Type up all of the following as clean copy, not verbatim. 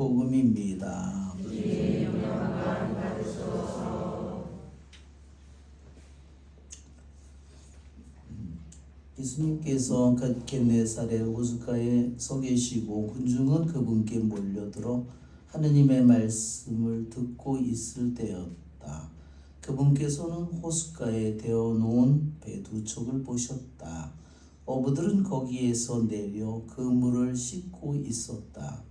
복음입니다. 예수님께서 겟네사렛 호숫가에 서 계시고 군중은 그분께 몰려들어 하느님의 말씀을 듣고 있을 때였다. 그분께서는 호숫가에 데워놓은 배 두 척을 보셨다. 어부들은 거기에서 내려 그 물을 씻고 있었다.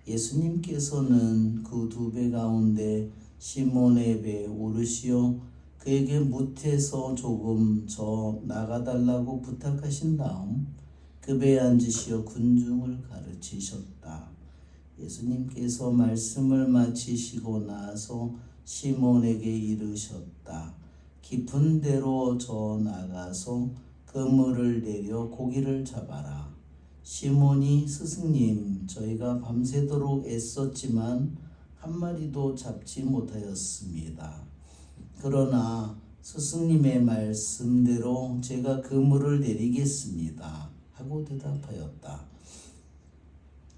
예수님께서는 그 두 배 가운데 시몬의 배에 오르시어 그에게 못에서 조금 저 나가달라고 부탁하신 다음 그 배에 앉으시어 군중을 가르치셨다. 예수님께서 말씀을 마치시고 나서 시몬에게 이르셨다. 깊은 데로 저 나가서 그물을 내려 고기를 잡아라. 시몬이 스승님, 저희가 밤새도록 애썼지만 한 마리도 잡지 못하였습니다. 그러나 스승님의 말씀대로 제가 그물을 내리겠습니다. 하고 대답하였다.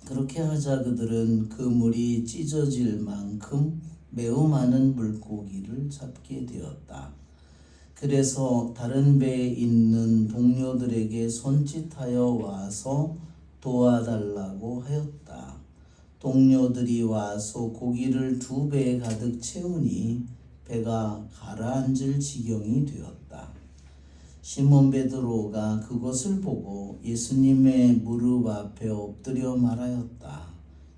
그렇게 하자 그들은 그물이 찢어질 만큼 매우 많은 물고기를 잡게 되었다. 그래서 다른 배에 있는 동료들에게 손짓하여 와서 도와달라고 하였다. 동료들이 와서 고기를 두 배에 가득 채우니 배가 가라앉을 지경이 되었다. 시몬 베드로가 그것을 보고 예수님의 무릎 앞에 엎드려 말하였다.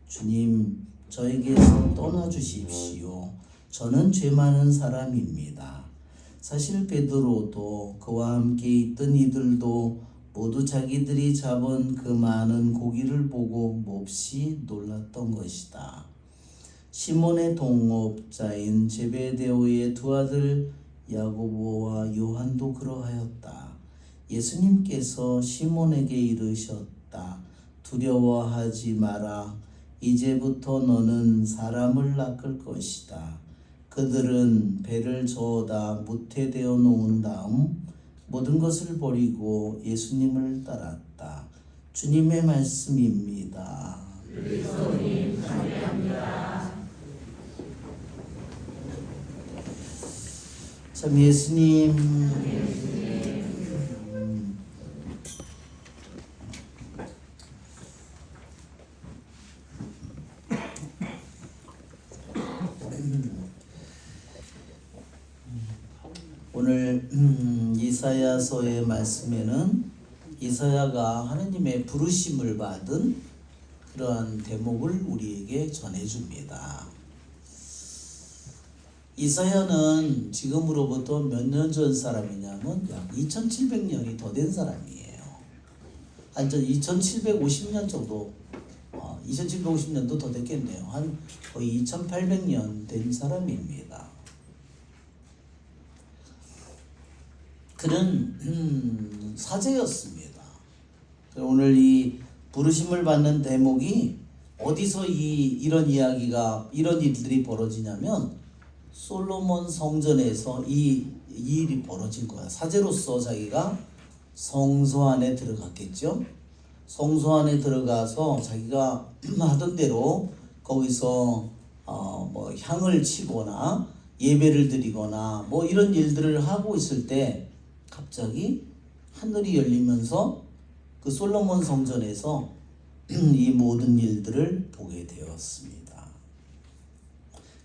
주님, 저에게서 떠나주십시오. 저는 죄 많은 사람입니다. 사실 베드로도 그와 함께 있던 이들도 모두 자기들이 잡은 그 많은 고기를 보고 몹시 놀랐던 것이다. 시몬의 동업자인 제베데오의 두 아들 야고보와 요한도 그러하였다. 예수님께서 시몬에게 이르셨다. 두려워하지 마라. 이제부터 너는 사람을 낚을 것이다. 그들은 배를 저어다 무태 되어 놓은 다음 모든 것을 버리고 예수님을 따랐다. 주님의 말씀입니다. 그리스도님 감사합니다. 참 예수님, 오늘 이사야서의 말씀에는 이사야가 하느님의 부르심을 받은 그러한 대목을 우리에게 전해줍니다. 이사야는 지금으로부터 몇 년 전 사람이냐면 약 2700년이 더 된 사람이에요. 한 2750년 정도, 2750년도 더 됐겠네요. 한 거의 2800년 된 사람입니다. 그는 사제였습니다. 오늘 이 부르심을 받는 대목이 어디서 이런 일들이 벌어지냐면 솔로몬 성전에서 이 일이 벌어진 거야. 사제로서 자기가 성소 안에 들어갔겠죠. 성소 안에 들어가서 자기가 하던 대로 거기서 뭐 향을 치거나 예배를 드리거나 뭐 이런 일들을 하고 있을 때 갑자기 하늘이 열리면서 그 솔로몬 성전에서 이 모든 일들을 보게 되었습니다.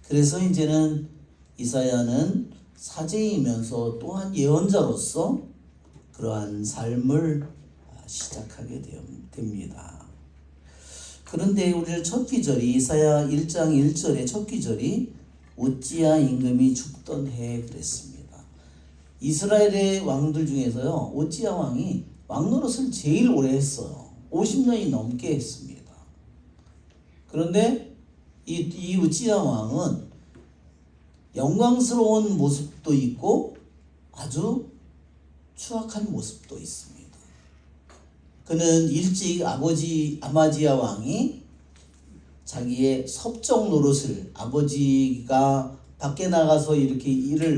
그래서 이제는 이사야는 사제이면서 또한 예언자로서 그러한 삶을 시작하게 됩니다. 그런데 우리 첫 기절이 이사야 1장 1절의 첫 기절이 우찌야 임금이 죽던 해에 그랬습니다. 이스라엘의 왕들 중에서요, 우찌야 왕이 왕노릇을 제일 오래 했어요. 50년이 넘게 했습니다. 그런데 이 우찌야 왕은 영광스러운 모습도 있고 아주 추악한 모습도 있습니다. 그는 일찍 아버지 아마지야 왕이 자기의 섭정 노릇을, 아버지가 밖에 나가서 이렇게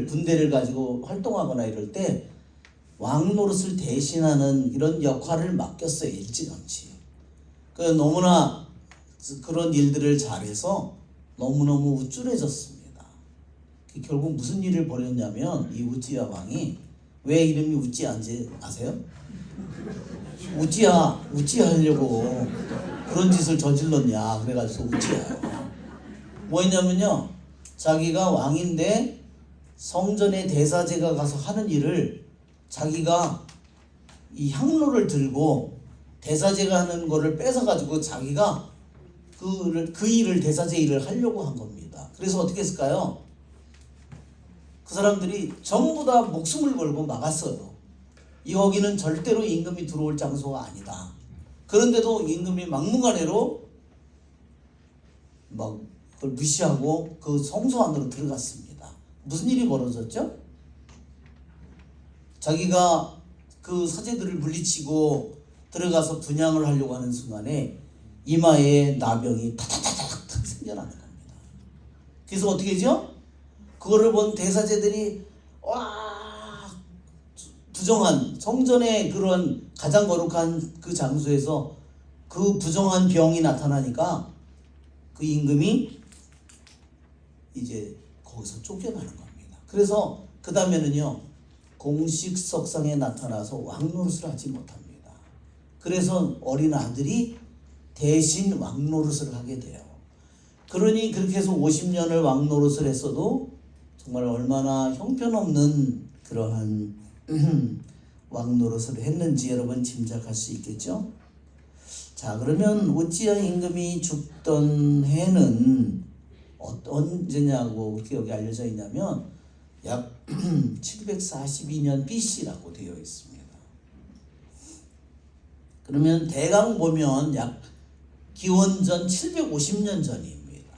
군대를 가지고 활동하거나 이럴 때 왕 노릇을 대신하는 이런 역할을 맡겼어요. 일찌감치. 너무나 그런 일들을 잘해서 너무너무 우쭐해졌습니다. 결국 무슨 일을 벌였냐면 이 우찌야 왕이 왜 이름이 우찌야인지 아세요? 우찌야 하려고 그런 짓을 저질렀냐 그래가지고 우찌야예요. 뭐였냐면요, 자기가 왕인데 성전에 대사제가 가서 하는 일을 자기가 이 향로를 들고 대사제가 하는 거를 뺏어가지고 자기가 그 일을 대사제 일을 하려고 한 겁니다. 그래서 어떻게 했을까요? 그 사람들이 전부 다 목숨을 걸고 막았어요. 여기는 절대로 임금이 들어올 장소가 아니다. 그런데도 임금이 막무가내로 막 그걸 무시하고 그 성소 안으로 들어갔습니다. 무슨 일이 벌어졌죠? 자기가 그 사제들을 물리치고 들어가서 분향을 하려고 하는 순간에 이마에 나병이 탁탁탁탁 생겨나는 겁니다. 그래서 어떻게 하죠? 그거를 본 대사제들이 와, 부정한 성전의 그런 가장 거룩한 그 장소에서 그 부정한 병이 나타나니까 그 임금이 이제 거기서 쫓겨나는 겁니다. 그래서 그 다음에는요, 공식 석상에 나타나서 왕 노릇을 하지 못합니다. 그래서 어린 아들이 대신 왕 노릇을 하게 돼요. 그러니 그렇게 해서 50년을 왕 노릇을 했어도 정말 얼마나 형편없는 그러한 왕 노릇을 했는지 여러분 짐작할 수 있겠죠? 자, 그러면 우찌야 임금이 죽던 해는 언제냐고 기억이 알려져 있냐면 약 742년 BC라고 되어 있습니다. 그러면 대강 보면 약 기원전 750년 전입니다.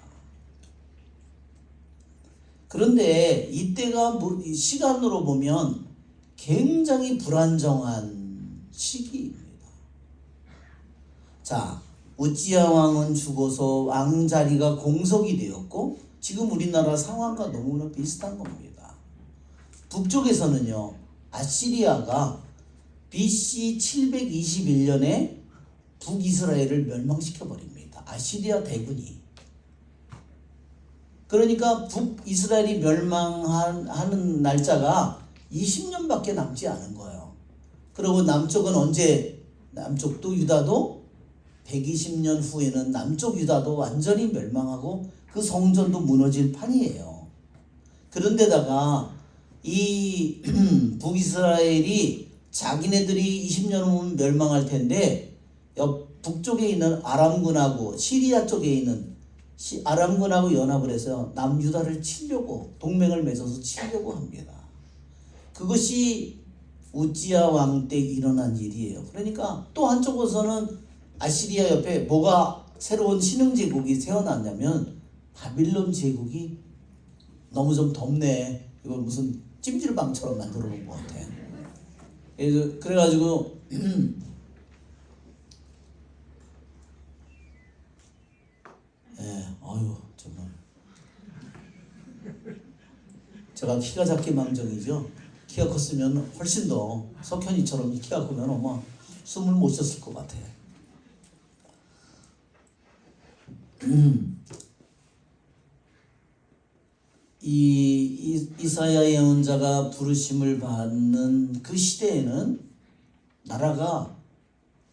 그런데 이때가 시간으로 보면 굉장히 불안정한 시기입니다. 자, 우찌야 왕은 죽어서 왕자리가 공석이 되었고 지금 우리나라 상황과 너무나 비슷한 겁니다. 북쪽에서는요, 아시리아가 BC 721년에 북이스라엘을 멸망시켜 버립니다. 아시리아 대군이. 그러니까 북이스라엘이 멸망하는 날짜가 20년밖에 남지 않은 거예요. 그리고 남쪽도 유다도 120년 후에는 남쪽 유다도 완전히 멸망하고 그 성전도 무너질 판이에요. 그런데다가 이 북이스라엘이 자기네들이 20년 후면 멸망할 텐데 북쪽에 있는 아람군하고 시리아 쪽에 있는 아람군하고 연합을 해서 남유다를 치려고 동맹을 맺어서 치려고 합니다. 그것이 우찌야 왕 때 일어난 일이에요. 그러니까 또 한쪽에서는 아시리아 옆에 뭐가 새로운 신흥 제국이 태어났냐면 바빌론 제국이 너무 좀 덥네. 이거 무슨 찜질방처럼 만들어 놓은 것 같아. 그래가지고 정말 제가 키가 작게 망정이죠. 키가 컸으면 훨씬 더 석현이처럼 키가 크면 아마 숨을 못 쉬었을 것 같아. 이사야 예언자가 부르심을 받는 그 시대에는 나라가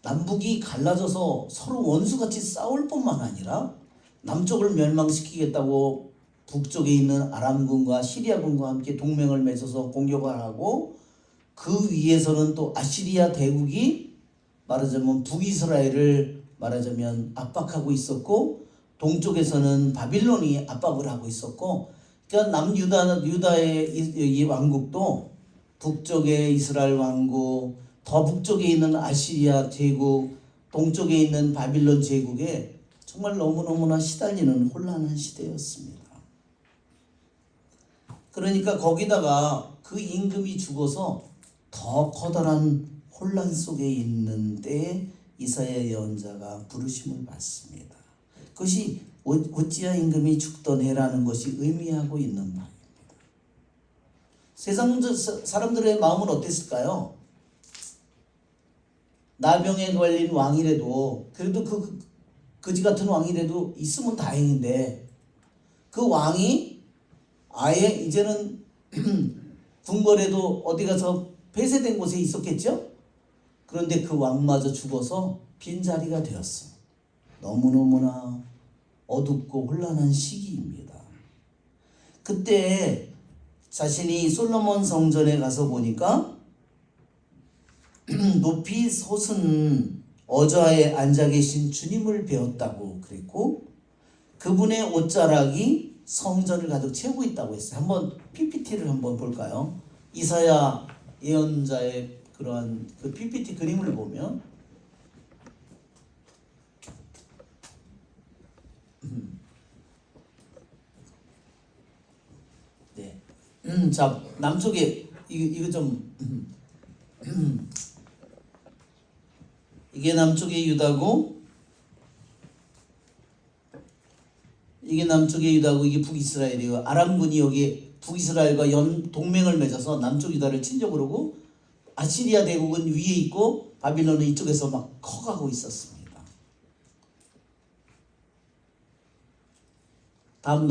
남북이 갈라져서 서로 원수같이 싸울 뿐만 아니라 남쪽을 멸망시키겠다고 북쪽에 있는 아람군과 시리아군과 함께 동맹을 맺어서 공격을 하고 그 위에서는 또 아시리아 대국이 말하자면 북이스라엘을 말하자면 압박하고 있었고 동쪽에서는 바빌론이 압박을 하고 있었고 그러니까 남유다의 이 왕국도 북쪽의 이스라엘 왕국, 더 북쪽에 있는 아시리아 제국, 동쪽에 있는 바빌론 제국에 정말 너무너무나 시달리는 혼란한 시대였습니다. 그러니까 거기다가 그 임금이 죽어서 더 커다란 혼란 속에 있는 때에 이사야 예언자가 부르심을 받습니다. 그것이 우찌야 임금이 죽던 해라는 것이 의미하고 있는 말입니다. 세상 사람들의 마음은 어땠을까요? 나병에 걸린 왕이라도 그래도 거지 같은 왕이라도 있으면 다행인데 그 왕이 아예 이제는 궁궐에도 어디 가서 폐쇄된 곳에 있었겠죠? 그런데 그 왕마저 죽어서 빈자리가 되었어. 너무너무나 어둡고 혼란한 시기입니다. 그때 자신이 솔로몬 성전에 가서 보니까 높이 솟은 어좌에 앉아 계신 주님을 배웠다고 그랬고 그분의 옷자락이 성전을 가득 채우고 있다고 했어요. 한번 PPT를 한번 볼까요? 이사야 예언자의 그러한 그 PPT 그림을 보면 네. 자, 남쪽에 이거 좀 이게 남쪽의 유다고 이게 남쪽의 유다고 이게 북이스라엘이에요. 아람군이 여기 북이스라엘과 동맹을 맺어서 남쪽 유다를 치려고 그러고 아시리아 대국은 위에 있고 바빌론은 이쪽에서 막 커가고 있었습니다. 다음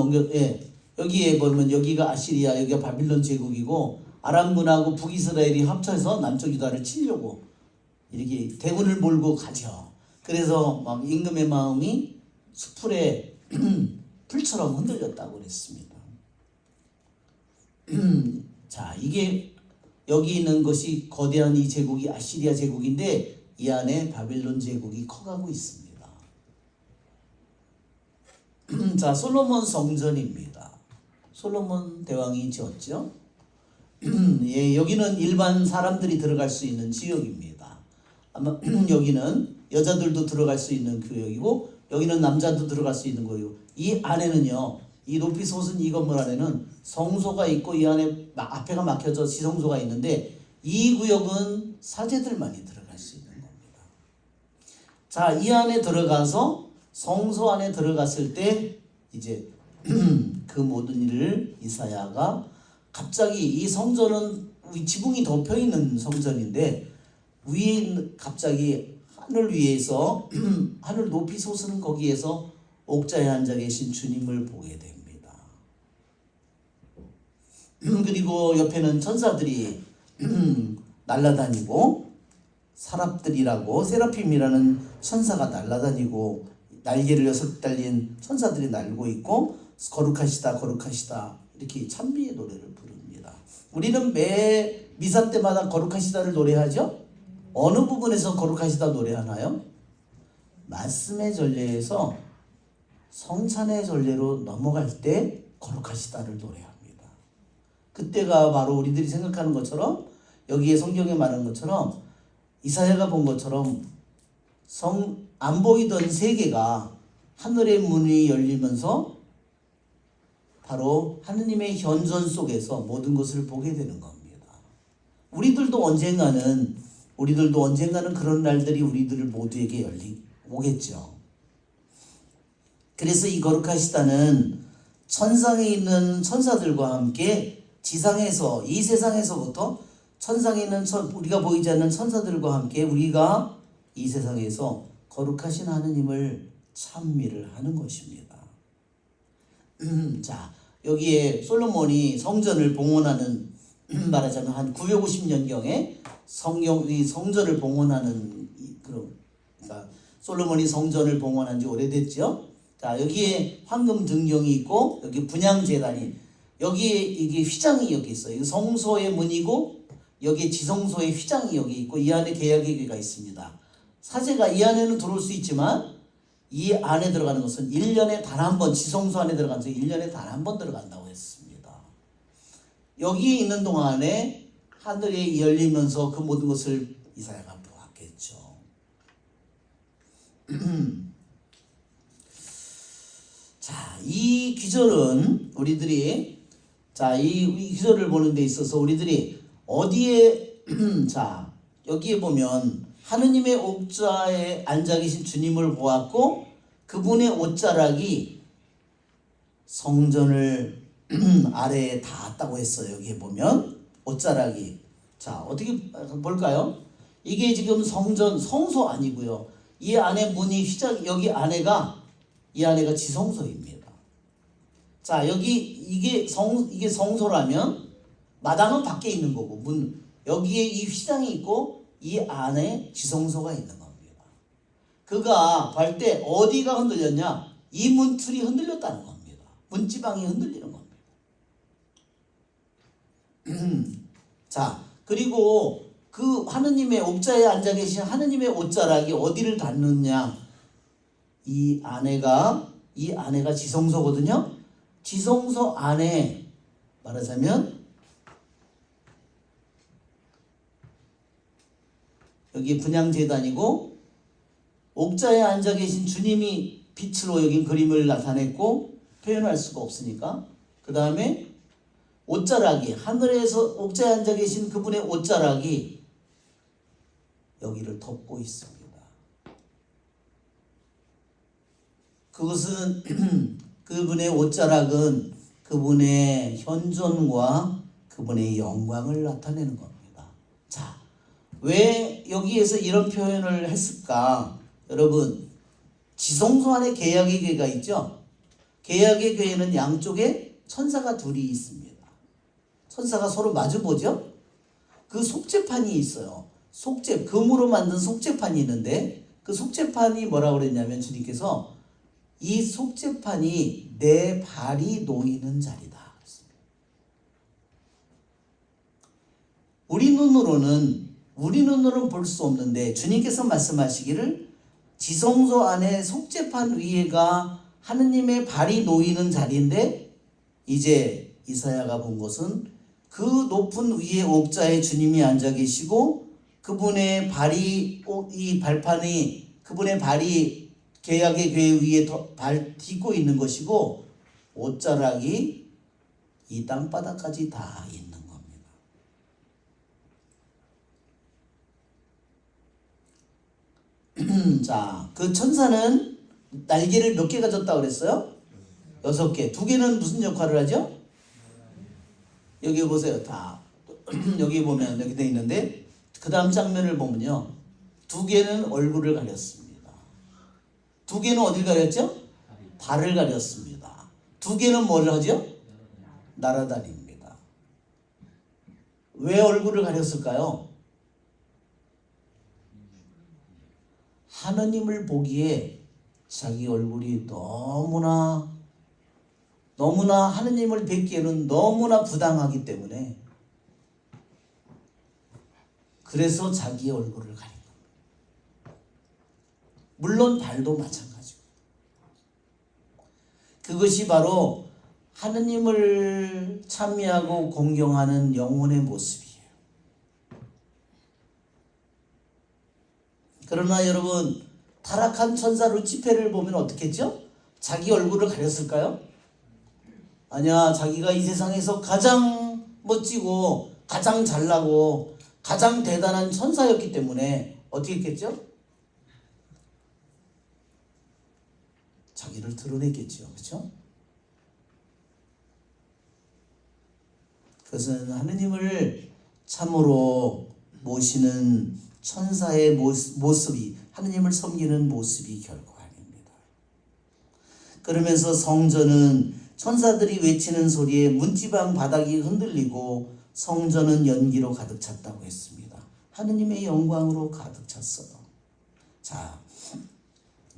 여기에 보면 여기가 아시리아, 여기가 바빌론 제국이고 아람군하고 북이스라엘이 합쳐서 남쪽 유다를 치려고 이렇게 대군을 몰고 가죠. 그래서 막 임금의 마음이 수풀에 풀처럼 흔들렸다고 그랬습니다. 자, 이게 여기 있는 것이 거대한 이 제국이 아시리아 제국인데 이 안에 바빌론 제국이 커가고 있습니다. 자, 솔로몬 성전입니다. 솔로몬 대왕이 지었죠. 예, 여기는 일반 사람들이 들어갈 수 있는 지역입니다. 아마 여기는 여자들도 들어갈 수 있는 구역이고 여기는 남자도 들어갈 수 있는 거예요. 이 안에는요, 이 높이 솟은 이 건물 안에는 성소가 있고 이 안에 앞에가 막혀져 지성소가 있는데 이 구역은 사제들만이 들어갈 수 있는 겁니다. 자, 이 안에 들어가서 성소 안에 들어갔을 때 이제 그 모든 일을 이사야가 갑자기 이 성전은 지붕이 덮여 있는 성전인데 위에 갑자기 하늘 위에서 하늘 높이 솟는 거기에서 옥자에 앉아 계신 주님을 보게 됩니다. 그리고 옆에는 천사들이 날아다니고 사랍들이라고 세라핌이라는 천사가 날아다니고 날개를 6개 달린 천사들이 날고 있고 거룩하시다 거룩하시다 이렇게 찬미의 노래를 부릅니다. 우리는 매 미사 때마다 거룩하시다를 노래하죠. 어느 부분에서 거룩하시다 노래하나요? 말씀의 전례에서 성찬의 전례로 넘어갈 때 거룩하시다를 노래합니다. 그때가 바로 우리들이 생각하는 것처럼 여기에 성경에 말하는 것처럼 이사야가 본 것처럼 안 보이던 세계가 하늘의 문이 열리면서 바로 하느님의 현존 속에서 모든 것을 보게 되는 겁니다. 우리들도 언젠가는 그런 날들이 우리들 모두에게 오겠죠. 그래서 이 거룩하시다는 천상에 있는 천사들과 함께 지상에서 이 세상에서부터 천상에 있는 우리가 보이지 않는 천사들과 함께 우리가 이 세상에서 거룩하신 하느님을 찬미를 하는 것입니다. 자, 여기에 솔로몬이 성전을 봉헌하는 말하자면 한 950년경에 이 성전을 봉헌하는 그러니까 솔로몬이 성전을 봉헌한 지 오래됐죠. 자, 여기에 황금 등경이 있고 여기 분향 제단이 여기에 이게 휘장이 여기 있어요. 성소의 문이고 여기 지성소의 휘장이 여기 있고 이 안에 계약의 궤가 있습니다. 사제가 이 안에는 들어올 수 있지만 이 안에 들어가는 것은 1년에 단 한 번, 지성소 안에 들어가서 1년에 단 한 번 들어간다고 했습니다. 여기 있는 동안에 하늘이 열리면서 그 모든 것을 이사야가 보았겠죠. 자, 이 귀절은 우리들이 이 귀절을 보는 데 있어서 우리들이 어디에 자, 여기에 보면 하느님의 옥좌에 앉아 계신 주님을 보았고 그분의 옷자락이 성전을 아래에 닿았다고 했어요. 여기에 보면 옷자락이 자, 어떻게 볼까요? 이게 지금 성소 아니고요. 이 안에 문이 여기 안에가 이 안에가 지성소입니다. 자, 여기 이게 성소라면 마당은 밖에 있는 거고 여기에 이 휘장이 있고 이 안에 지성소가 있는 겁니다. 그가 갈 때 어디가 흔들렸냐? 이 문틀이 흔들렸다는 겁니다. 문지방이 흔들리는 겁니다. 자, 그리고 그 하느님의 옥자에 앉아 계신 하느님의 옷자락이 어디를 닿느냐? 이 안에가 지성소거든요. 지성소 안에 말하자면 여기 분향제단이고 옥자에 앉아 계신 주님이 빛으로 여긴 그림을 나타냈고 표현할 수가 없으니까 그 다음에 옷자락이 하늘에서 옥자에 앉아 계신 그분의 옷자락이 여기를 덮고 있습니다. 그것은 그분의 옷자락은 그분의 현존과 그분의 영광을 나타내는 겁니다. 자, 왜 여기에서 이런 표현을 했을까? 여러분, 지성소 안에 계약의 궤가 있죠? 계약의 궤에는 양쪽에 천사가 둘이 있습니다. 천사가 서로 마주보죠? 그 속죄판이 있어요. 금으로 만든 속죄판이 있는데 그 속죄판이 뭐라고 그랬냐면 주님께서 이 속죄판이 내 발이 놓이는 자리다. 우리 눈으로는 볼 수 없는데 주님께서 말씀하시기를 지성소 안에 속죄판 위에가 하느님의 발이 놓이는 자리인데 이제 이사야가 본 것은 그 높은 위에 옥자에 주님이 앉아 계시고 그분의 발이 이 발판이 그분의 발이 계약의 궤 위에 발 딛고 있는 것이고 옷자락이 이 땅바닥까지 다 있는 겁니다. 자, 그 천사는 날개를 몇 개 가졌다고 그랬어요? 6개. 2개는 무슨 역할을 하죠? 여기 보세요. 다 여기 보면 이렇게 돼 있는데 그 다음 장면을 보면요. 2개는 얼굴을 가렸습니다. 2개는 어딜 가렸죠? 발을 가렸습니다. 2개는 뭘 하죠? 날아다닙니다. 왜 얼굴을 가렸을까요? 하느님을 보기에 자기 얼굴이 너무나 하느님을 뵙기에는 너무나 부당하기 때문에 그래서 자기의 얼굴을 가린 겁니다. 물론 발도 마찬가지고 그것이 바로 하느님을 찬미하고 공경하는 영혼의 모습이에요. 그러나 여러분, 타락한 천사 루치페를 보면 어떻겠죠? 자기 얼굴을 가렸을까요? 아니야, 자기가 이 세상에서 가장 멋지고 가장 잘나고 가장 대단한 천사였기 때문에 어떻게 했겠죠? 자기를 드러냈겠죠. 그렇죠? 그것은 하느님을 참으로 모시는 천사의 모습이 하느님을 섬기는 모습이 결코 아닙니다. 그러면서 성전은 천사들이 외치는 소리에 문지방 바닥이 흔들리고 성전은 연기로 가득 찼다고 했습니다. 하느님의 영광으로 가득 찼어요. 자,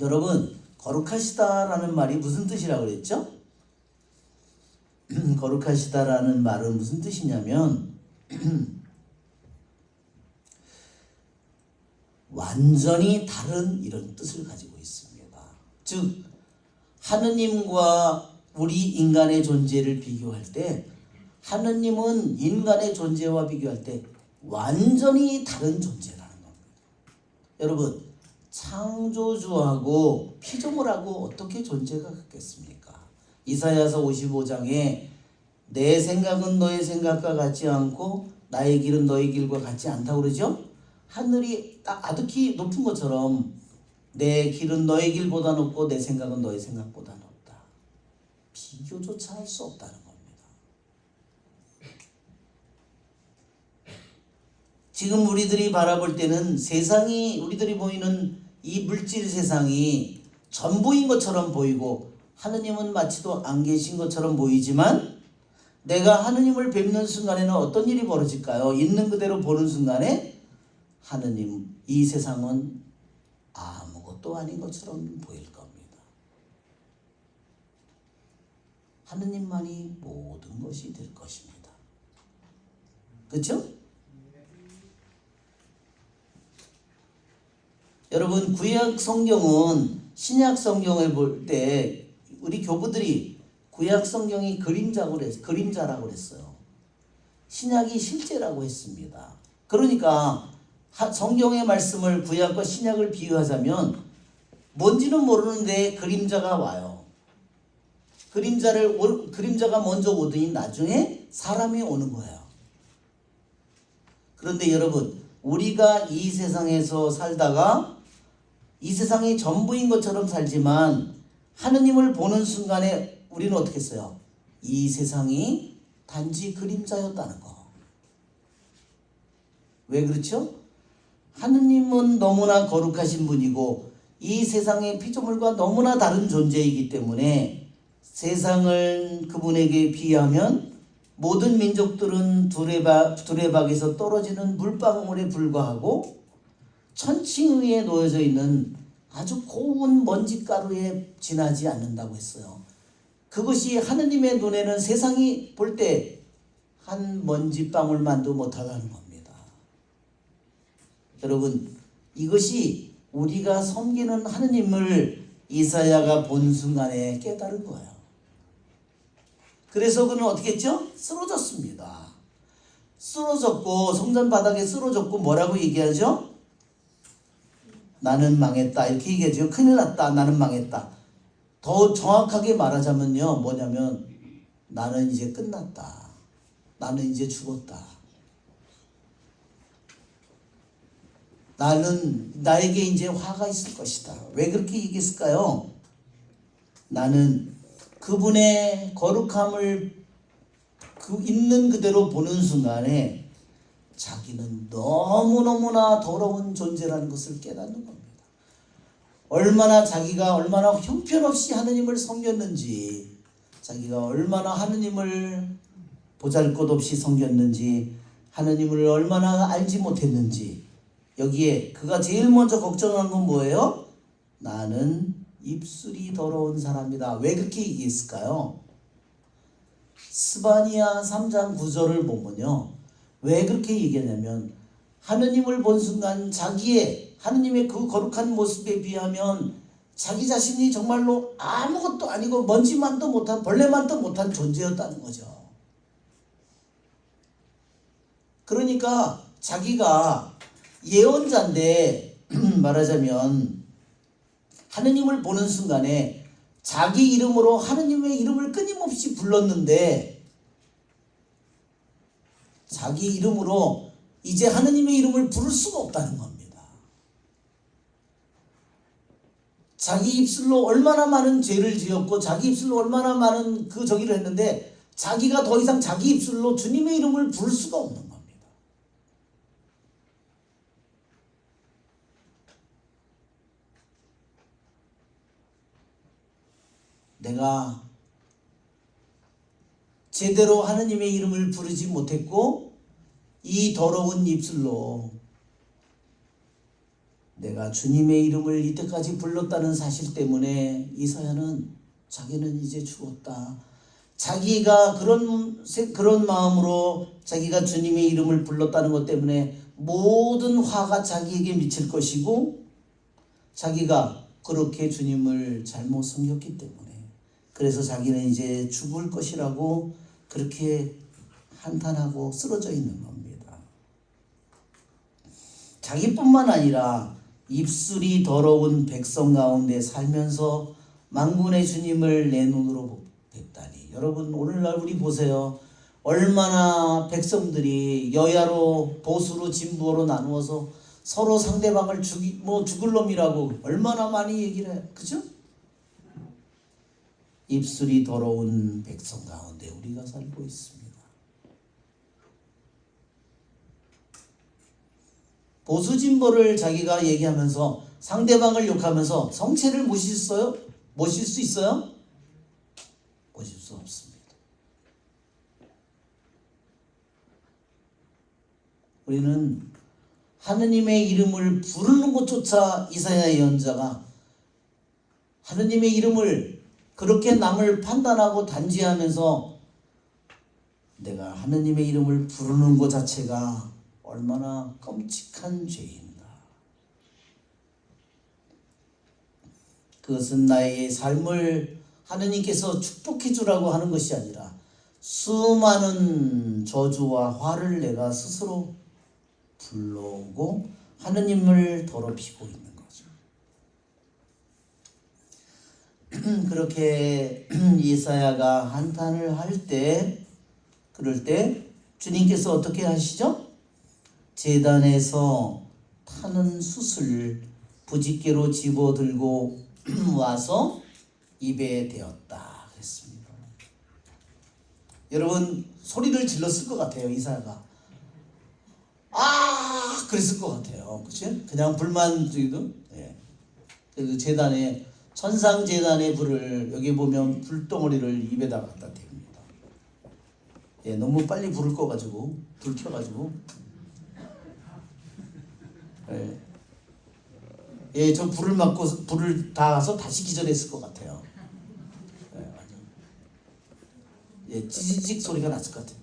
여러분, 거룩하시다라는 말이 무슨 뜻이라고 그랬죠? 거룩하시다라는 말은 무슨 뜻이냐면 완전히 다른 이런 뜻을 가지고 있습니다. 즉 하느님과 우리 인간의 존재를 비교할 때 하느님은 인간의 존재와 비교할 때 완전히 다른 존재라는 겁니다. 여러분, 창조주하고 피조물하고 어떻게 존재가 같겠습니까? 이사야서 55장에 내 생각은 너의 생각과 같지 않고 나의 길은 너의 길과 같지 않다고 그러죠? 하늘이 아득히 높은 것처럼 내 길은 너의 길보다 높고 내 생각은 너의 생각보다 높다. 비교조차 할 수 없다는 겁니다. 지금 우리들이 바라볼 때는 세상이 우리들이 보이는 이 물질 세상이 전부인 것처럼 보이고 하느님은 마치도 안 계신 것처럼 보이지만 내가 하느님을 뵙는 순간에는 어떤 일이 벌어질까요? 있는 그대로 보는 순간에 하느님, 이 세상은 아무것도 아닌 것처럼 보일 겁니다. 하느님만이 모든 것이 될 것입니다. 그렇죠? 여러분, 구약 성경은 신약 성경을 볼 때 우리 교부들이 구약 성경이 그림자라고 그랬어요. 신약이 실제라고 했습니다. 그러니까 성경의 말씀을 구약과 신약을 비유하자면 뭔지는 모르는데 그림자가 와요. 그림자가 먼저 오더니 나중에 사람이 오는 거예요. 그런데 여러분, 우리가 이 세상에서 살다가 이 세상이 전부인 것처럼 살지만 하느님을 보는 순간에 우리는 어떻게 했어요? 이 세상이 단지 그림자였다는 거. 왜 그렇죠? 하느님은 너무나 거룩하신 분이고 이 세상의 피조물과 너무나 다른 존재이기 때문에 세상을 그분에게 비하면 모든 민족들은 두레박에서 떨어지는 물방울에 불과하고 천칭 위에 놓여져 있는 아주 고운 먼지가루에 지나지 않는다고 했어요. 그것이 하느님의 눈에는 세상이 볼 때 한 먼지방울만도 못하다는 겁니다. 여러분, 이것이 우리가 섬기는 하느님을 이사야가 본 순간에 깨달은 거예요. 그래서 그는 어떻게 했죠? 쓰러졌습니다. 쓰러졌고 성전 바닥에 쓰러졌고 뭐라고 얘기하죠? 나는 망했다 이렇게 얘기하죠. 큰일 났다. 나는 망했다. 더 정확하게 말하자면요, 뭐냐면 나는 이제 끝났다. 나는 이제 죽었다. 나에게 이제 화가 있을 것이다. 왜 그렇게 얘기했을까요? 나는 그분의 거룩함을 있는 그대로 보는 순간에 자기는 너무너무나 더러운 존재라는 것을 깨닫는 겁니다. 자기가 얼마나 형편없이 하느님을 섬겼는지, 자기가 얼마나 하느님을 보잘것없이 섬겼는지, 하느님을 얼마나 알지 못했는지, 여기에 그가 제일 먼저 걱정한 건 뭐예요? 나는 입술이 더러운 사람이다. 왜 그렇게 얘기했을까요? 스바냐 3장 9절을 보면요, 왜 그렇게 얘기하냐면 하느님을 본 순간 하느님의 그 거룩한 모습에 비하면 자기 자신이 정말로 아무것도 아니고 먼지만도 못한, 벌레만도 못한 존재였다는 거죠. 그러니까 자기가 예언자인데 말하자면 하느님을 보는 순간에 자기 이름으로 하느님의 이름을 끊임없이 불렀는데 자기 이름으로 이제 하느님의 이름을 부를 수가 없다는 겁니다. 자기 입술로 얼마나 많은 죄를 지었고 자기 입술로 얼마나 많은 저기를 했는데 자기가 더 이상 자기 입술로 주님의 이름을 부를 수가 없는 겁니다. 내가 제대로 하느님의 이름을 부르지 못했고 이 더러운 입술로 내가 주님의 이름을 이때까지 불렀다는 사실 때문에 이사야는 자기는 이제 죽었다. 자기가 그런 마음으로 자기가 주님의 이름을 불렀다는 것 때문에 모든 화가 자기에게 미칠 것이고 자기가 그렇게 주님을 잘못 섬겼기 때문에 그래서 자기는 이제 죽을 것이라고 그렇게 한탄하고 쓰러져 있는 겁니다. 자기뿐만 아니라 입술이 더러운 백성 가운데 살면서 만군의 주님을 내 눈으로 뵙다니. 여러분, 오늘날 우리 보세요. 얼마나 백성들이 여야로 보수로 진보로 나누어서 서로 상대방을 죽을 놈이라고 얼마나 많이 얘기를 해요. 그죠? 입술이 더러운 백성 가운데 우리가 살고 있습니다. 보수 진보를 자기가 얘기하면서 상대방을 욕하면서 성체를 모실 수 있어요? 모실 수 없습니다. 우리는 하느님의 이름을 부르는 것조차 이사야 예언자가 하느님의 이름을 그렇게 남을 판단하고 단죄하면서 내가 하느님의 이름을 부르는 것 자체가 얼마나 끔찍한 죄인가. 그것은 나의 삶을 하느님께서 축복해 주라고 하는 것이 아니라 수많은 저주와 화를 내가 스스로 불러오고 하느님을 더럽히고 있는 거죠. 그렇게 이사야가 한탄을 할 때, 그럴 때 주님께서 어떻게 하시죠? 제단에서 타는 숯을 부짓개로 집어들고 와서 입에 대었다 그랬습니다. 여러분 소리를 질렀을 것 같아요. 이사야가 그랬을 것 같아요. 그치? 그냥 불만 저기도 그 제단에 천상 제단의 불을 여기 보면 불덩어리를 입에다 갖다 댑니다. 너무 빨리 불을 꺼가지고 불 켜가지고 저 불을 맞고 불을 닿아서 다시 기절했을 것 같아요. 찌직 소리가 났을 것 같아요.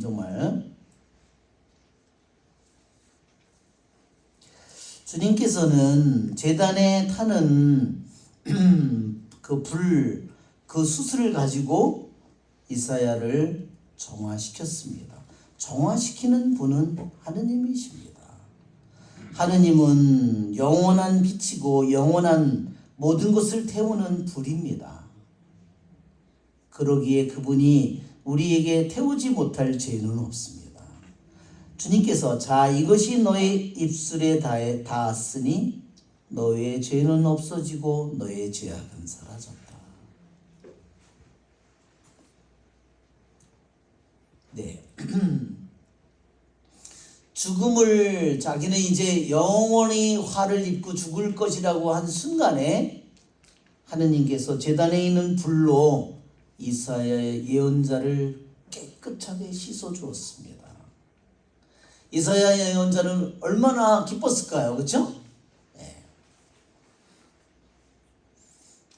정말 주님께서는 제단에 타는 그 숯을 가지고 이사야를 정화시켰습니다. 정화시키는 분은 하느님이십니다. 하느님은 영원한 빛이고 영원한 모든 것을 태우는 불입니다. 그러기에 그분이 우리에게 태우지 못할 죄는 없습니다. 주님께서 자 이것이 너의 입술에 닿았으니 너의 죄는 없어지고 너의 죄악은 사라졌다. 네. 죽음을 자기는 이제 영원히 화를 입고 죽을 것이라고 한 순간에 하느님께서 제단에 있는 불로 이사야의 예언자를 깨끗하게 씻어 주었습니다. 이사야 예언자는 얼마나 기뻤을까요? 그렇죠?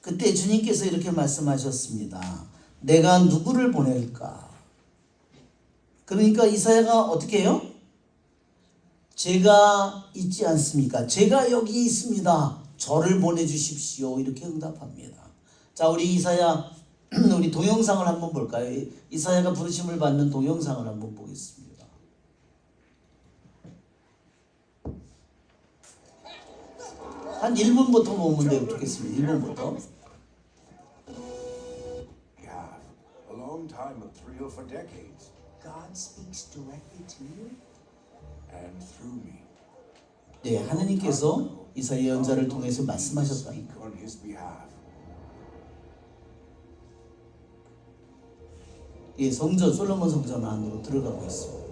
그때 주님께서 이렇게 말씀하셨습니다. 내가 누구를 보낼까? 그러니까 이사야가 어떻게 해요? 제가 있지 않습니까? 제가 여기 있습니다. 저를 보내주십시오. 이렇게 응답합니다. 자, 우리 이사야 우리 동영상을 한번 볼까요? 이사야가 부르심을 받는 동영상을 한번 보겠습니다. 한 1분부터 보면 좋겠습니다. 1분부터. A long time of thrill for decades. God speaks directly to you? And through me. 네, 하느님께서 이사야 예언자를 통해서 말씀하셨다. Speak on his behalf. 성전 솔로몬 성전 안으로 들어가고 있습니다.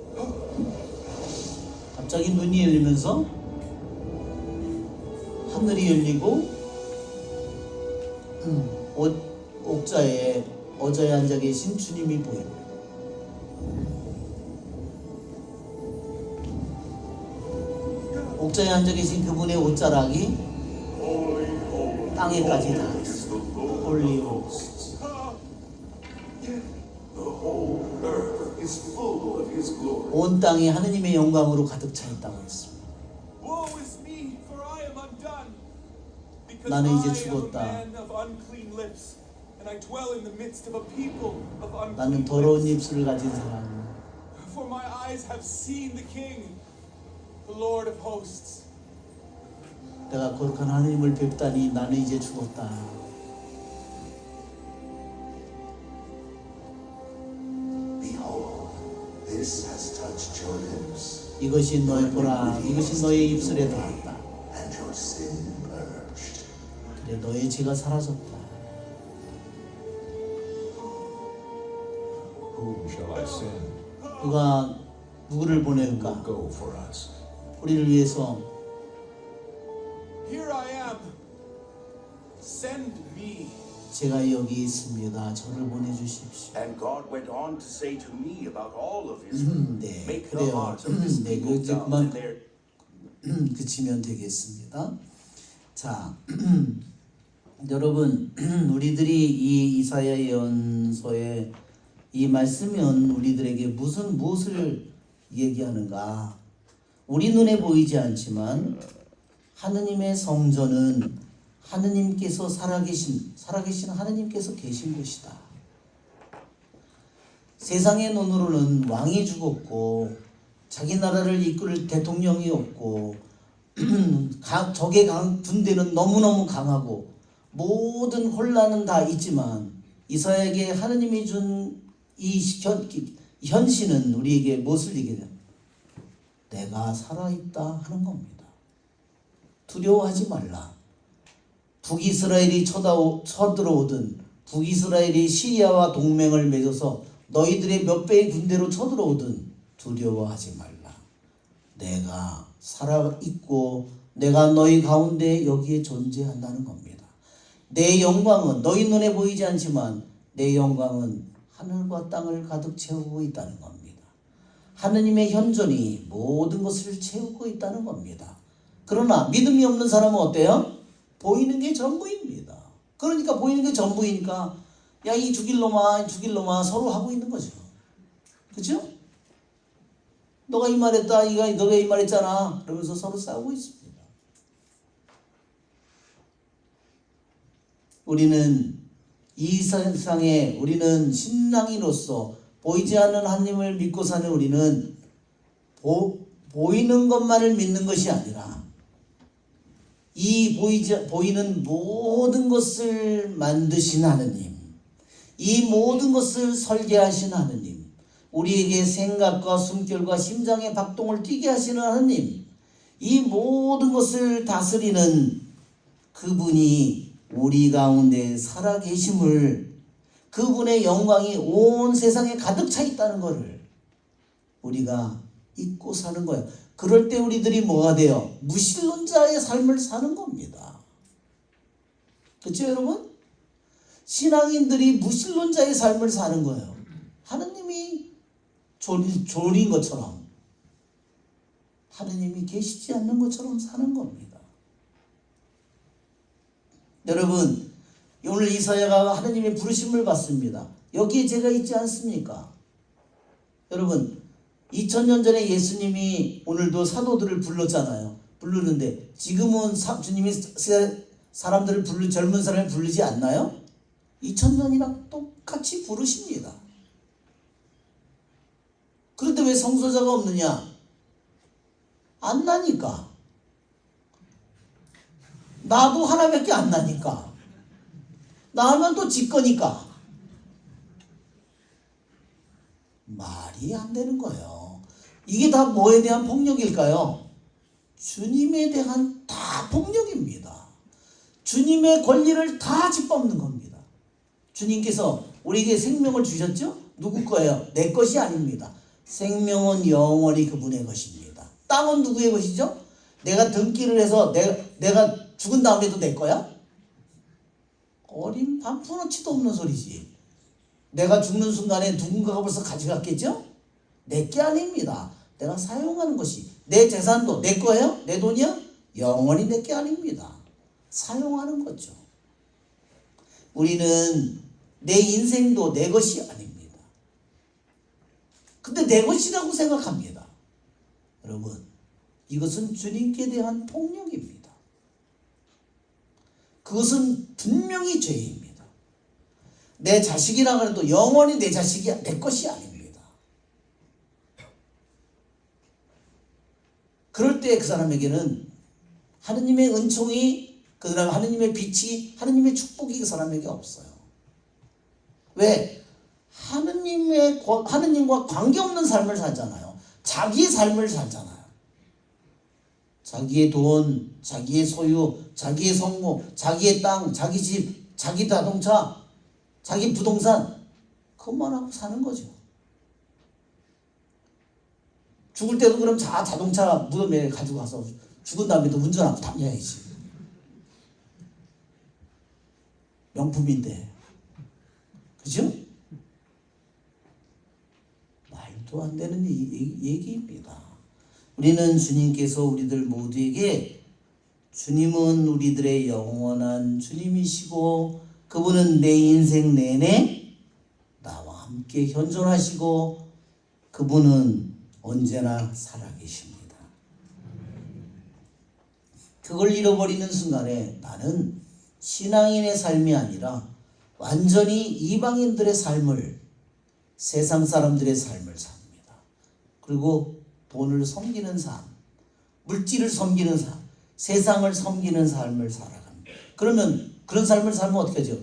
갑자기 눈이 열리면서 하늘이 열리고 옥자에 어자에 앉아 계신 주님이 보입니다. 옥자에 앉아 계신 그분의 옷자락이 땅에까지 닿았습니다. 홀리 호스트. 온 땅이 하느님의 영광으로 가득 차 있다고 했습니다. 나는 이제 죽었다. 나는 더러운 입술을 가진 사람. 내가 거룩한 하느님을 뵙다니 나는 이제 죽었다. This has touched your lips. 이것이 너의 보라. 이것이 너의 입술에 닿았다. And your sin purged. 그래 너의 죄가 사라졌다. Whom shall I send? 누가 누구를 보낼까? Go for us. 우리를 위해서 Here I am. Send me. 제가 여기 있습니다. 저를 보내주십시오. And God went on to say to me about all of his 네, make the 그래요. hearts of this 네, people 이제 dumb 그만 and their 그치면 되겠습니다. 자, 여러분, 우리들이 이 이사야 예언서의 이 말씀은 우리들에게 무엇을 얘기하는가? 우리 눈에 보이지 않지만 하느님의 성전은 하느님께서 살아계신 하느님께서 계신 곳이다. 세상의 눈으로는 왕이 죽었고 자기 나라를 이끌 대통령이 없고 적의 군대는 너무너무 강하고 모든 혼란은 다 있지만 이사야에게 하느님이 준 이 현신은 우리에게 무엇을 얘기해요? 내가 살아있다 하는 겁니다. 두려워하지 말라. 북이스라엘이 쳐들어오든 북이스라엘이 시리아와 동맹을 맺어서 너희들의 몇 배의 군대로 쳐들어오든 두려워하지 말라. 내가 살아있고 내가 너희 가운데 여기에 존재한다는 겁니다. 내 영광은 너희 눈에 보이지 않지만 내 영광은 하늘과 땅을 가득 채우고 있다는 겁니다. 하느님의 현존이 모든 것을 채우고 있다는 겁니다. 그러나 믿음이 없는 사람은 어때요? 보이는 게 전부입니다. 그러니까 보이는 게 전부이니까 야, 이 죽일 놈아 서로 하고 있는 거죠. 그렇죠? 너가 이 말했다, 너가 이 말했잖아. 그러면서 서로 싸우고 있습니다. 우리는 이 세상에 우리는 신앙인으로서 보이지 않는 하나님을 믿고 사는 우리는 보이는 것만을 믿는 것이 아니라 이 보이는 모든 것을 만드신 하느님, 이 모든 것을 설계하신 하느님, 우리에게 생각과 숨결과 심장의 박동을 뛰게 하시는 하느님, 이 모든 것을 다스리는 그분이 우리 가운데 살아계심을, 그분의 영광이 온 세상에 가득 차 있다는 것을 우리가 잊고 사는 거예요. 그럴 때 우리들이 뭐가 돼요? 무신론자의 삶을 사는 겁니다. 그렇죠, 여러분? 신앙인들이 무신론자의 삶을 사는 거예요. 하느님이 졸인 것처럼, 하느님이 계시지 않는 것처럼 사는 겁니다. 여러분, 오늘 이사야가 하느님의 부르심을 받습니다. 여기에 제가 있지 않습니까? 여러분, 2000년 전에 예수님이 오늘도 사도들을 불렀잖아요. 부르는데 지금은 주님이 사람들을 젊은 사람을 부르지 않나요? 2000년이랑 똑같이 부르십니다. 그런데 왜 성소자가 없느냐? 안 나니까. 나도 하나밖에 안 나니까. 나면 또 지 거니까. 말이 안 되는 거예요. 이게 다 뭐에 대한 폭력일까요? 주님에 대한 다 폭력입니다. 주님의 권리를 다 짓밟는 겁니다. 주님께서 우리에게 생명을 주셨죠? 누구 거예요? 내 것이 아닙니다. 생명은 영원히 그분의 것입니다. 땅은 누구의 것이죠? 내가 등기를 해서 내가 죽은 다음에도 내 거야? 어린 반푼어치도 없는 소리지. 내가 죽는 순간에 누군가가 벌써 가져갔겠죠? 내 게 아닙니다. 내가 사용하는 것이. 내 재산도 내 거예요? 내 돈이야? 영원히 내 게 아닙니다. 사용하는 거죠. 우리는 내 인생도 내 것이 아닙니다. 근데 내 것이라고 생각합니다. 여러분, 이것은 주님께 대한 폭력입니다. 그것은 분명히 죄입니다. 내 자식이라 해도 영원히 내 자식이 내 것이 아닙니다. 그럴 때 그 사람에게는 하느님의 은총이, 그 사람 하느님의 빛이, 하느님의 축복이 그 사람에게 없어요. 왜? 하느님과 관계없는 삶을 살잖아요. 자기의 삶을 살잖아요. 자기의 돈, 자기의 소유, 자기의 성공, 자기의 땅, 자기 집, 자기 자동차, 자기 부동산, 그것만 하고 사는 거죠. 죽을 때도 그럼 자동차 무덤에 가지고 가서 죽은 다음에도 운전하고 다녀야지. 명품인데. 그죠? 말도 안 되는 얘기입니다. 우리는 주님께서 우리들 모두에게 주님은 우리들의 영원한 주님이시고 그분은 내 인생 내내 나와 함께 현존하시고 그분은 언제나 살아계십니다. 그걸 잃어버리는 순간에 나는 신앙인의 삶이 아니라 완전히 이방인들의 삶을, 세상 사람들의 삶을 삽니다. 그리고 돈을 섬기는 삶, 물질을 섬기는 삶, 세상을 섬기는 삶을 살아갑니다. 그러면 그런 삶을 살면 어떻게 하죠?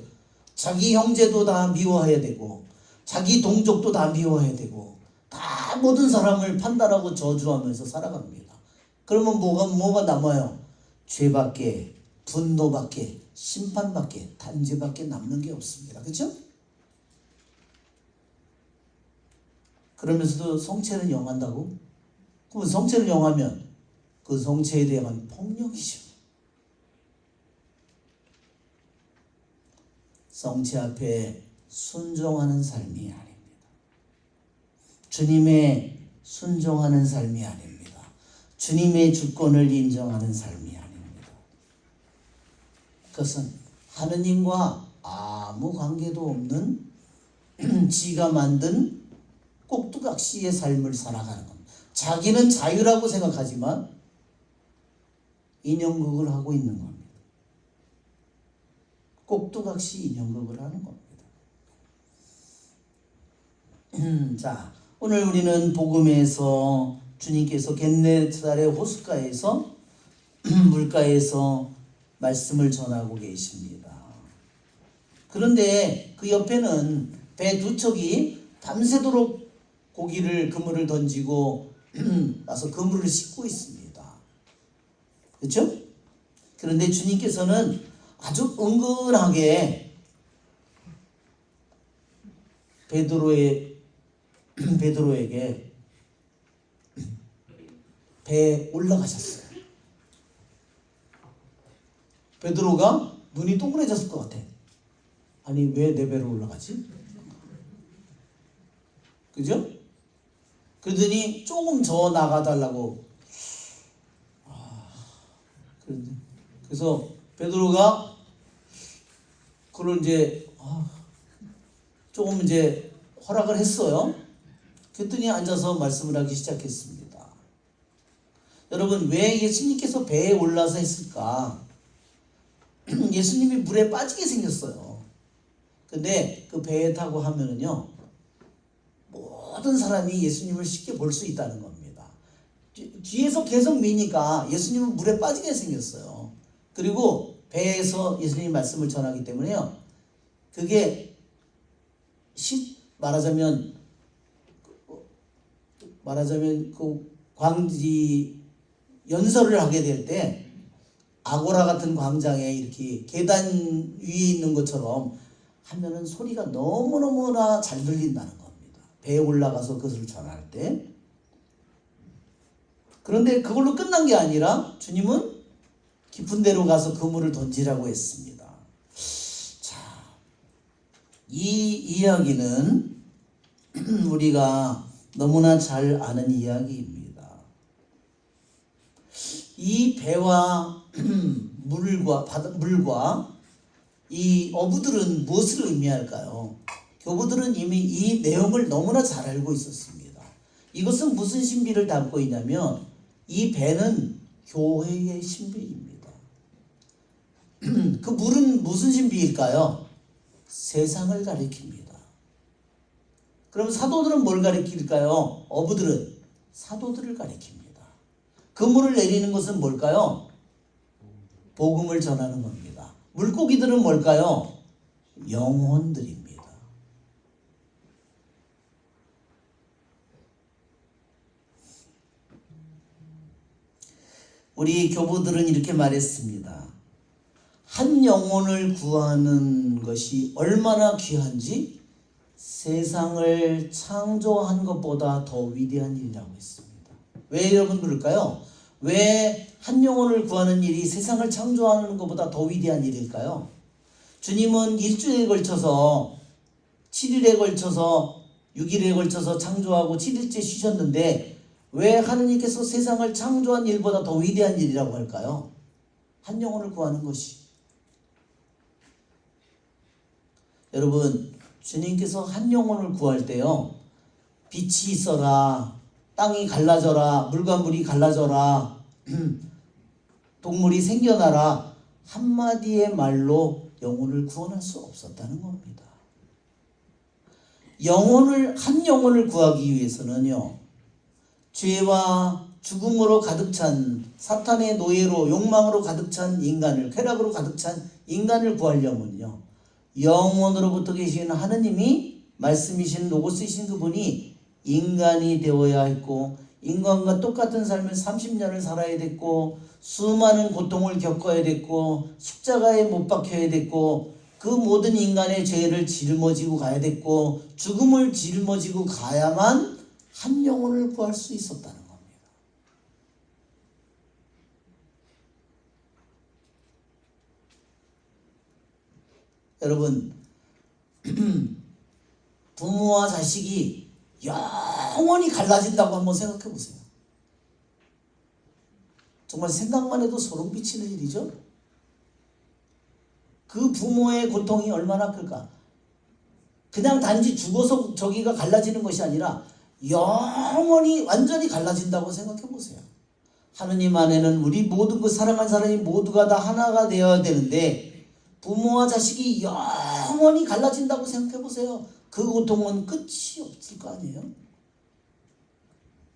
자기 형제도 다 미워해야 되고 자기 동족도 다 미워해야 되고 다 모든 사람을 판단하고 저주하면서 살아갑니다. 그러면 뭐가 남아요? 죄밖에, 분노밖에, 심판밖에, 단죄밖에 남는 게 없습니다. 그렇죠? 그러면서도 성체는 영한다고? 그럼 성체를 영하면 그 성체에 대한 폭력이죠. 성체 앞에 순종하는 삶이 아닙니다. 주님의 순종하는 삶이 아닙니다. 주님의 주권을 인정하는 삶이 아닙니다. 그것은 하느님과 아무 관계도 없는 지가 만든 꼭두각시의 삶을 살아가는 겁니다. 자기는 자유라고 생각하지만 인형극을 하고 있는 겁니다. 꼭두각시 인형극을 하는 겁니다. 자, 오늘 우리는 복음에서 주님께서 겟네사렛 호숫가에서 물가에서 말씀을 전하고 계십니다. 그런데 그 옆에는 배 두 척이 밤새도록 그물을 던지고 나서 그물을 씻고 있습니다. 그렇죠? 그런데 주님께서는 아주 은근하게 베드로에게 배에 올라가셨어요. 베드로가 눈이 동그래졌을 것 같아. 아니 왜 내 배로 올라가지? 그죠? 그러더니 조금 더 나가달라고. 그래서 베드로가 그걸 조금 허락을 했어요. 그랬더니 앉아서 말씀을 하기 시작했습니다. 여러분 왜 예수님께서 배에 올라서 했을까? 예수님이 물에 빠지게 생겼어요. 근데 그 배에 타고 하면은요 모든 사람이 예수님을 쉽게 볼 수 있다는 겁니다. 뒤에서 계속 미니까 예수님은 물에 빠지게 생겼어요. 그리고 배에서 예수님 말씀을 전하기 때문에요. 그게 말하자면 그 광지 연설을 하게 될 때 아고라 같은 광장에 이렇게 계단 위에 있는 것처럼 하면은 소리가 너무너무나 잘 들린다는 겁니다. 배에 올라가서 그것을 전할 때. 그런데 그걸로 끝난 게 아니라 주님은 깊은 데로 가서 그물을 던지라고 했습니다. 자, 이 이야기는 우리가 너무나 잘 아는 이야기입니다. 이 배와 물과 이 어부들은 무엇을 의미할까요? 교부들은 이미 이 내용을 너무나 잘 알고 있었습니다. 이것은 무슨 신비를 담고 있냐면 이 배는 교회의 신비입니다. 그 물은 무슨 신비일까요? 세상을 가리킵니다. 그럼 사도들은 뭘 가리킬까요? 어부들은 사도들을 가리킵니다. 그 물을 내리는 것은 뭘까요? 복음을 전하는 겁니다. 물고기들은 뭘까요? 영혼들입니다. 우리 교부들은 이렇게 말했습니다. 한 영혼을 구하는 것이 얼마나 귀한지 세상을 창조한 것보다 더 위대한 일이라고 했습니다. 왜 여러분 그럴까요? 왜 한 영혼을 구하는 일이 세상을 창조하는 것보다 더 위대한 일일까요? 주님은 일주일에 걸쳐서 7일에 걸쳐서 6일에 걸쳐서 창조하고 7일째 쉬셨는데 왜 하느님께서 세상을 창조한 일보다 더 위대한 일이라고 할까요? 한 영혼을 구하는 것이. 여러분, 주님께서 한 영혼을 구할 때요, 빛이 있어라, 땅이 갈라져라, 물과 물이 갈라져라, 동물이 생겨나라, 한마디의 말로 영혼을 구원할 수 없었다는 겁니다. 한 영혼을 구하기 위해서는요, 죄와 죽음으로 가득 찬 사탄의 노예로 욕망으로 가득 찬 인간을, 쾌락으로 가득 찬 인간을 구하려면요, 영원으로부터 계신 하느님이 말씀이신 로고스이신 그분이 인간이 되어야 했고, 인간과 똑같은 삶을 30년을 살아야 됐고, 수많은 고통을 겪어야 됐고, 십자가에 못 박혀야 됐고, 그 모든 인간의 죄를 짊어지고 가야 됐고, 죽음을 짊어지고 가야만 한 영혼을 구할 수 있었다는 겁니다. 여러분, 부모와 자식이 영원히 갈라진다고 한번 생각해 보세요. 정말 생각만 해도 소름 끼치는 일이죠. 그 부모의 고통이 얼마나 클까. 그냥 단지 죽어서 저기가 갈라지는 것이 아니라 영원히 완전히 갈라진다고 생각해 보세요. 하느님 안에는 우리 모든 그 사랑한 사람이 모두가 다 하나가 되어야 되는데 부모와 자식이 영원히 갈라진다고 생각해 보세요. 그 고통은 끝이 없을 거 아니에요.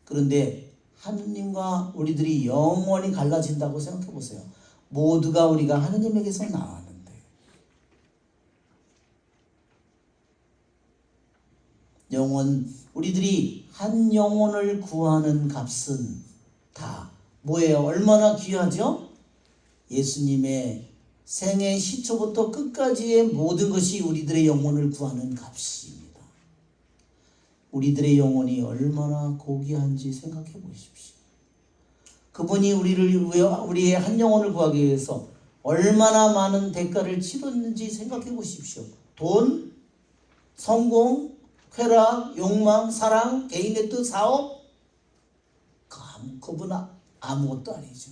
그런데 하느님과 우리들이 영원히 갈라진다고 생각해 보세요. 모두가 우리가 하느님에게서 나왔는데, 우리들이 한 영혼을 구하는 값은 다 뭐예요? 얼마나 귀하죠? 예수님의 생애 시초부터 끝까지의 모든 것이 우리들의 영혼을 구하는 값입니다. 우리들의 영혼이 얼마나 고귀한지 생각해 보십시오. 그분이 우리의 한 영혼을 구하기 위해서 얼마나 많은 대가를 치렀는지 생각해 보십시오. 돈, 성공, 쾌락, 욕망, 사랑, 개인의 뜻, 사업, 그분은 아무것도 아니죠.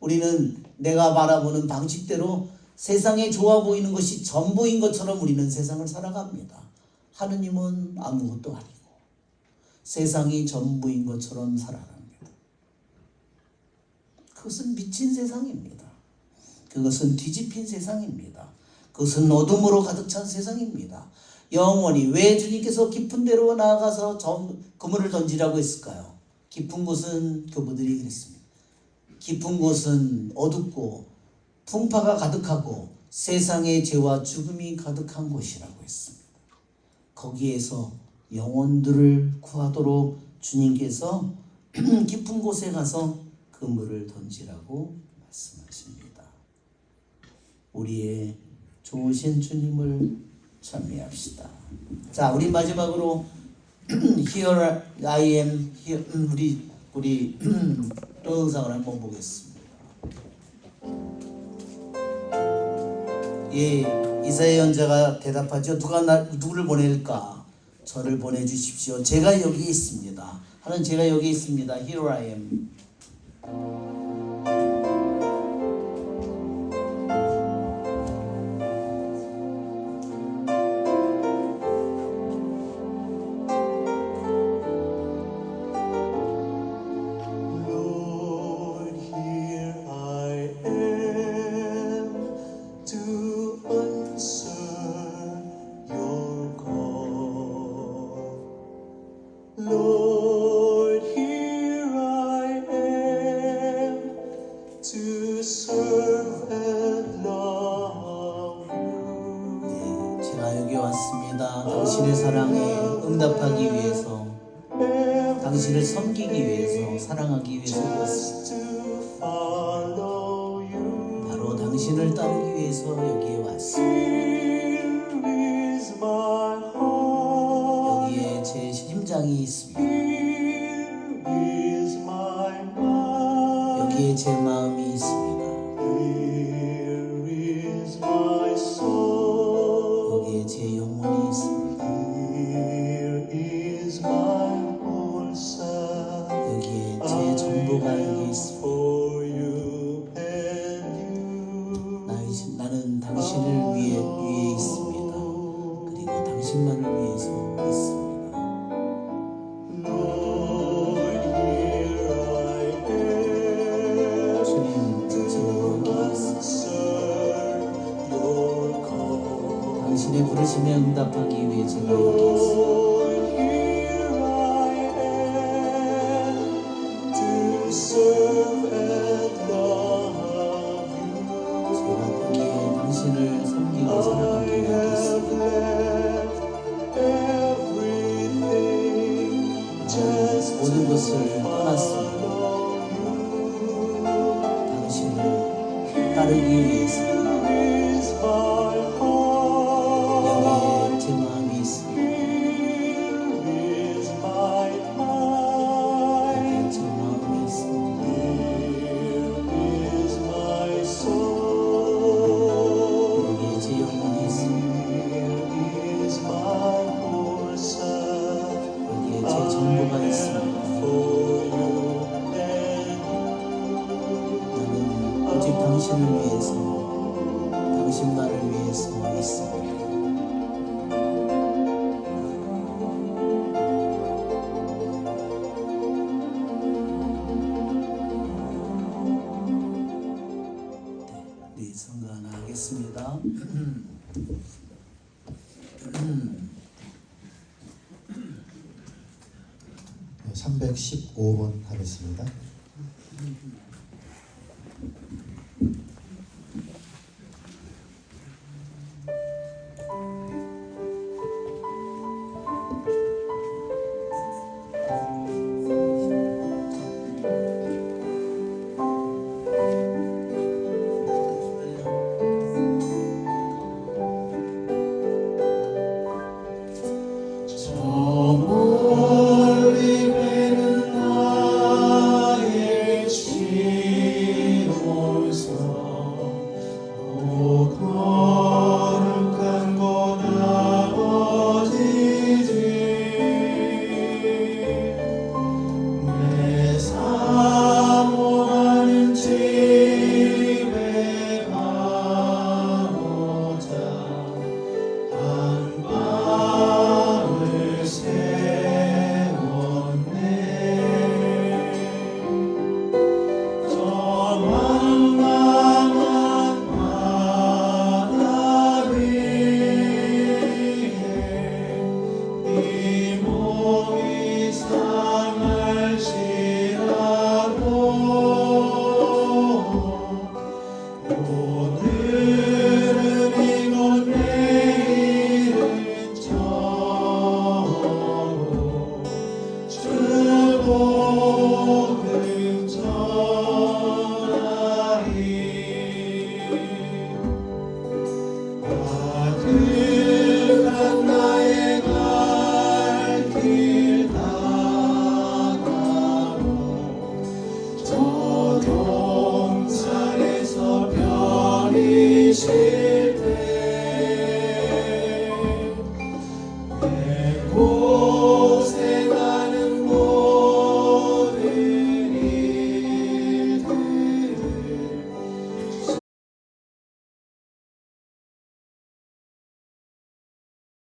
우리는 내가 바라보는 방식대로 세상에 좋아 보이는 것이 전부인 것처럼 우리는 세상을 살아갑니다. 하느님은 아무것도 아니고 세상이 전부인 것처럼 살아갑니다. 그것은 미친 세상입니다. 그것은 뒤집힌 세상입니다. 그것은 어둠으로 가득 찬 세상입니다. 영원히 왜 주님께서 깊은 데로 나아가서 그물을 던지라고 했을까요? 깊은 곳은 그분들이 그랬습니다. 깊은 곳은 어둡고 풍파가 가득하고 세상의 죄와 죽음이 가득한 곳이라고 했습니다. 거기에서 영혼들을 구하도록 주님께서 깊은 곳에 가서 그물을 던지라고 말씀하십니다. 우리의 좋으신 주님을 찬미합시다. 자, 우리 마지막으로 Here I am, here, 우리 동영상을 한번 보겠습니다. 예, 이사야 연자가 대답하죠. 누구를 보낼까? 저를 보내주십시오. 제가 여기 있습니다. 하는 제가 여기 있습니다. Here I am. Lord, here I am to serve and love you. 제가 여기 왔습니다. 당신의 사랑에 응답하기 위해서, 당신을 섬기기 위해서, 사랑하기 위해서 왔습니다. 바로 당신을 따르기 위해서 여기에 왔습니다. 여기에 제 심장이 있습니다. my soul. 여기에 제 영혼이 있습니다. Here is my whole self. 여기에 제 전부가 여기 있습니다. For you and you. 나는 당신을 위해 있습니다. 그리고 당신만을 위해서 있습니다. Lord, here I am. 주님, 지금 여기 있습니다. Answer your call. 당신의 부르심에 응답하기 위해 제가 여기 있습니다. Lord, here I am to serve and love you. 제가 여기에 당신을 섬기고 살아가기 위해 여기 있습니다. Have left everything just 모든 것을 떠났습니다. follow you. 당신을 따르기 위해서 Here is my heart. 여기에 제 마음이 있습니다. Here is my mind. 여기에 제 마음이 있습니다. Here is my soul. 여기에 제 영혼이 있습니다. Here is my whole self. 여기에 제 전부가 있습니다. For you and 나는 오직 당신을 위해서, 당신만을 위해서 있습니다. 네, 성가 하나 하겠습니다. 315번 하겠습니다.